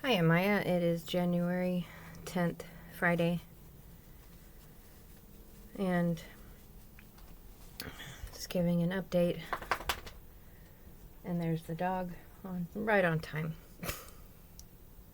Hi, Maya. It is January 10th, Friday, and just giving an update. And there's the dog right on time.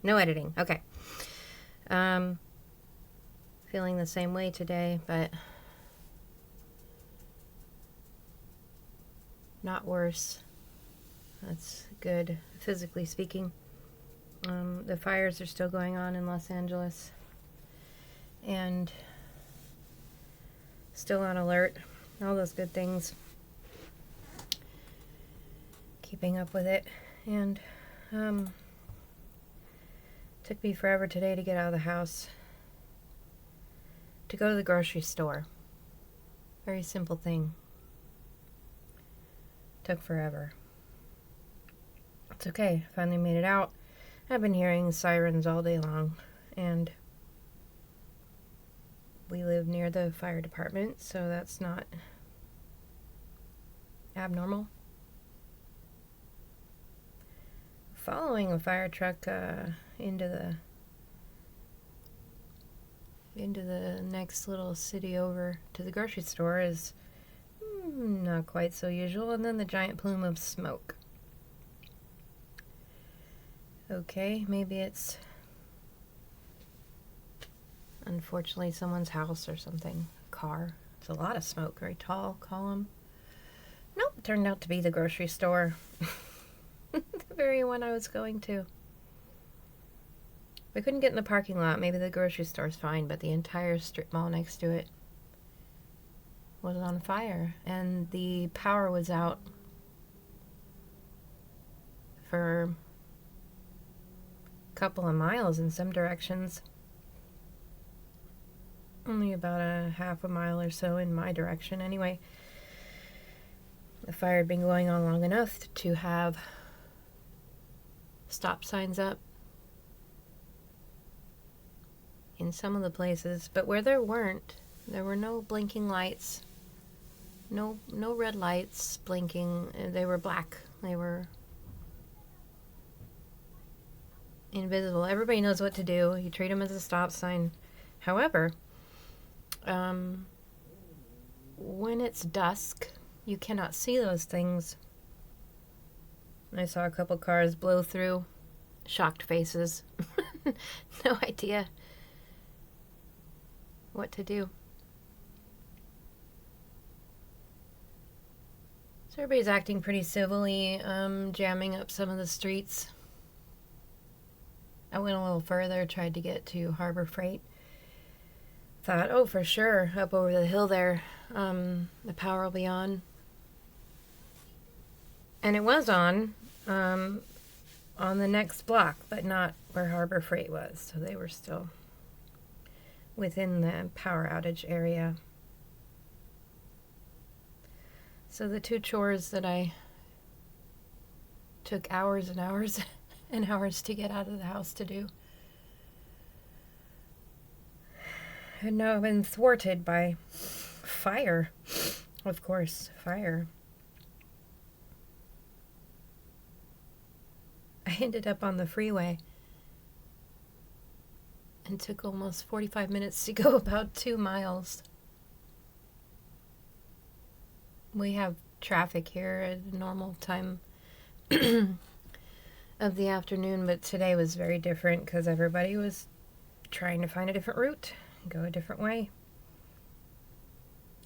No editing. Okay. Feeling the same way today, but not worse. That's good, physically speaking. The fires are still going on in Los Angeles, and still on alert. All those good things. Keeping up with it, and took me forever today to get out of the house to go to the grocery store. Very simple thing. Took forever. It's okay. Finally made it out. I've been hearing sirens all day long, and we live near the fire department, so that's not abnormal. Following a fire truck into the next little city over to the grocery store is not quite so usual, and then the giant plume of smoke. Okay, maybe it's unfortunately someone's house or something. Car. It's a lot of smoke. Very tall column. Nope, turned out to be the grocery store. The very one I was going to. We couldn't get in the parking lot. Maybe the grocery store's fine, but the entire strip mall next to it was on fire, and the power was out for a couple of miles in some directions. Only about a half a mile or so in my direction anyway. The fire had been going on long enough to have stop signs up in some of the places, but where there weren't, there were no blinking lights, no red lights blinking. They were black. They were invisible. Everybody knows what to do. You treat them as a stop sign. However, when it's dusk, you cannot see those things. I saw a couple cars blow through. Shocked faces. No idea what to do. So everybody's acting pretty civilly, jamming up some of the streets. I went a little further, tried to get to Harbor Freight. Thought, oh, for sure, up over the hill there, the power will be on. And it was on the next block, but not where Harbor Freight was. So they were still within the power outage area. So the two chores that I took hours and hours and hours to get out of the house to do had now been thwarted by fire. Of course, fire. I ended up on the freeway and took almost 45 minutes to go about 2 miles. We have traffic here at a normal time of the afternoon, but today was very different because everybody was trying to find a different route, go a different way.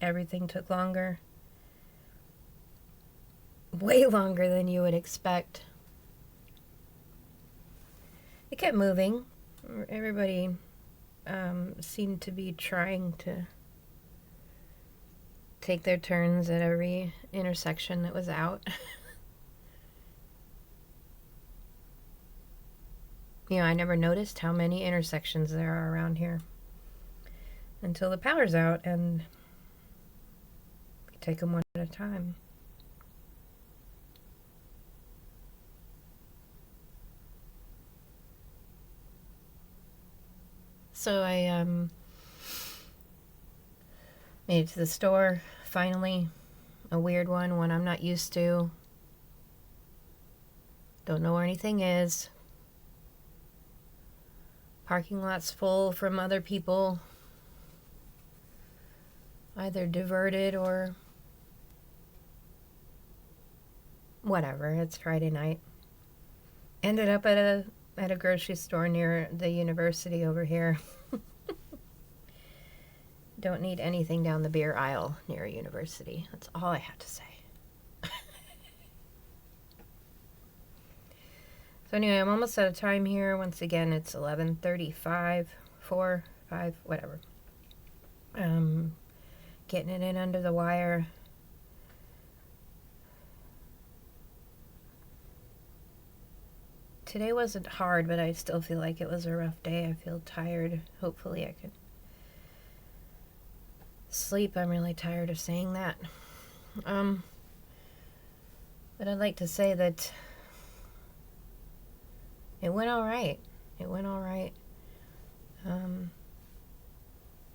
Everything took longer. Way longer than you would expect. It kept moving. Everybody seemed to be trying to take their turns at every intersection that was out. I never noticed how many intersections there are around here until the power's out, and we take them one at a time. So I made it to the store, finally. A weird one I'm not used to. Don't know where anything is. Parking lot's full from other people, either diverted or whatever. It's Friday night. Ended up at a grocery store near the university over here. Don't need anything down the beer aisle near a university. That's all I have to say. So anyway, I'm almost out of time here. Once again, it's 11:35, 4, 5, whatever. Getting it in under the wire. Today wasn't hard, but I still feel like it was a rough day. I feel tired. Hopefully I can sleep. I'm really tired of saying that. But I'd like to say that it went all right. It went all right.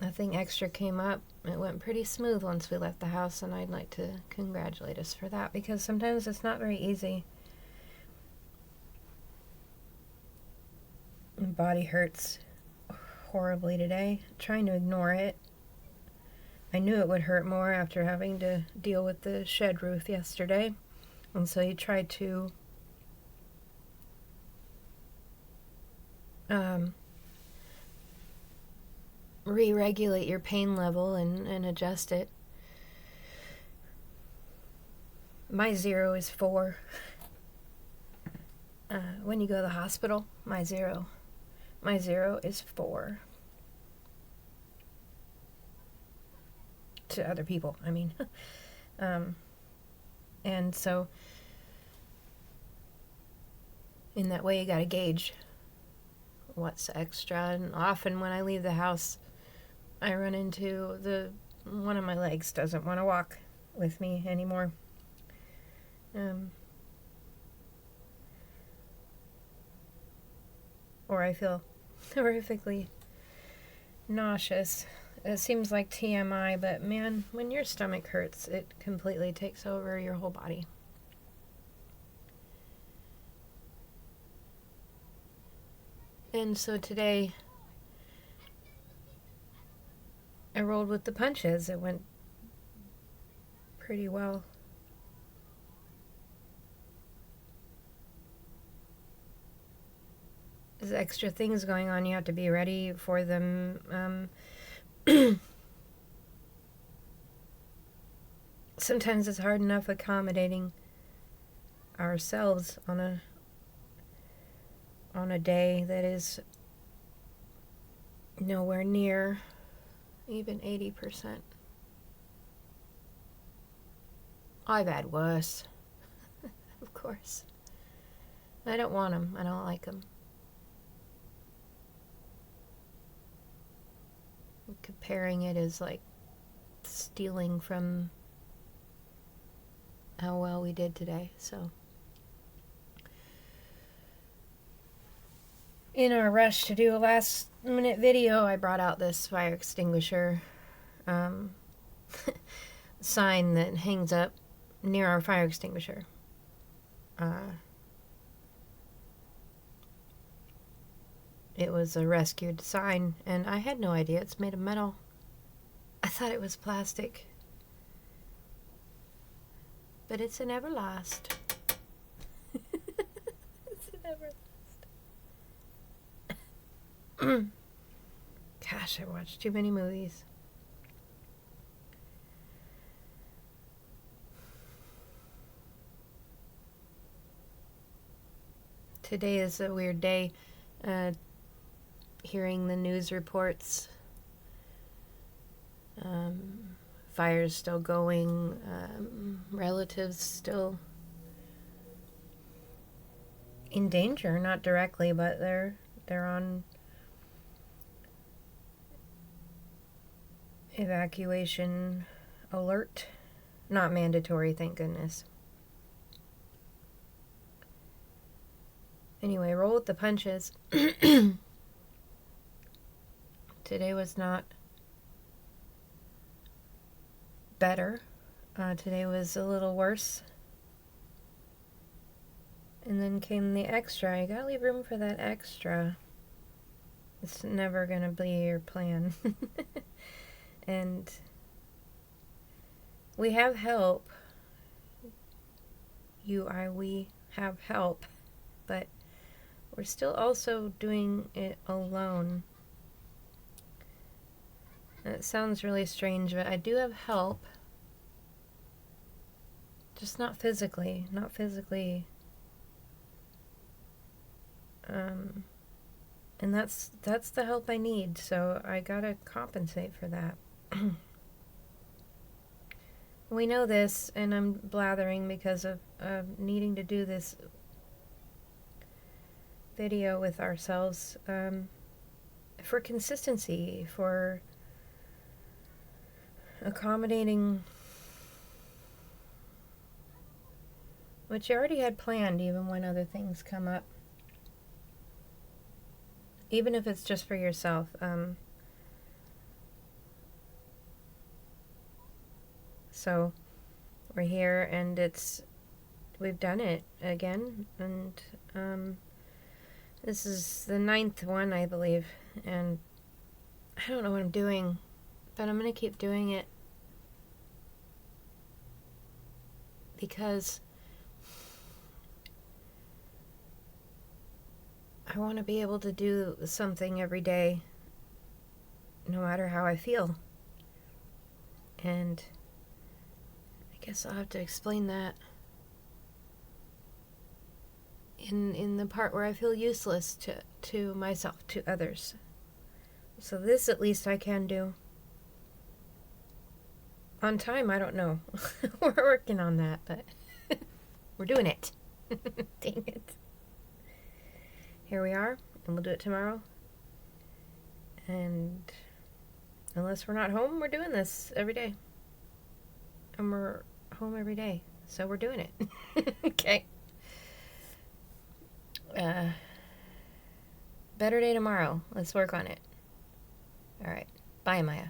Nothing extra came up. It went pretty smooth once we left the house, and I'd like to congratulate us for that, because sometimes it's not very easy. My body hurts horribly today. I'm trying to ignore it. I knew it would hurt more after having to deal with the shed roof yesterday, and so you try to re-regulate your pain level and adjust it. My 0 is 4. When you go to the hospital, my zero is 4. To other people, I mean. And so in that way you gotta gauge what's extra. And often when I leave the house, I run into one of my legs doesn't want to walk with me anymore. Or I feel horrifically nauseous. It seems like TMI, but man, when your stomach hurts, it completely takes over your whole body. And so today, I rolled with the punches. It went pretty well. There's extra things going on. You have to be ready for them. Sometimes it's hard enough accommodating ourselves on a day that is nowhere near even 80%. I've had worse, of course. I don't want them. I don't like them. Comparing it is like stealing from how well we did today. So in our rush to do a last minute video, I brought out this fire extinguisher sign that hangs up near our fire extinguisher. It was a rescued sign, and I had no idea it's made of metal. I thought it was plastic. But it's an Everlast. It's an Everlast. Gosh, I watched too many movies. Today is a weird day. Hearing the news reports. Fires still going. Relatives still in danger, not directly, but they're on evacuation alert. Not mandatory, thank goodness. Anyway, roll with the punches. Today was not better. Today was a little worse. And then came the extra. You gotta leave room for that extra. It's never going to be your plan. And we have help. We have help, but we're still also doing it alone. And it sounds really strange, but I do have help. Just not physically. Not physically. And that's the help I need, so I gotta compensate for that. We know this, and I'm blathering because of needing to do this video with ourselves for consistency, for accommodating what you already had planned, even when other things come up. Even if it's just for yourself. So we're here, and we've done it again, and this is the 9th one, I believe, and I don't know what I'm doing, but I'm gonna keep doing it because I want to be able to do something every day, no matter how I feel. And I guess I'll have to explain that in the part where I feel useless to myself, to others. So this at least I can do. On time, I don't know. We're working on that, but we're doing it. Dang it. Here we are, and we'll do it tomorrow. And unless we're not home, we're doing this every day. And we're home every day, so we're doing it. Okay. Better day tomorrow. Let's work on it. All right. Bye, Maya.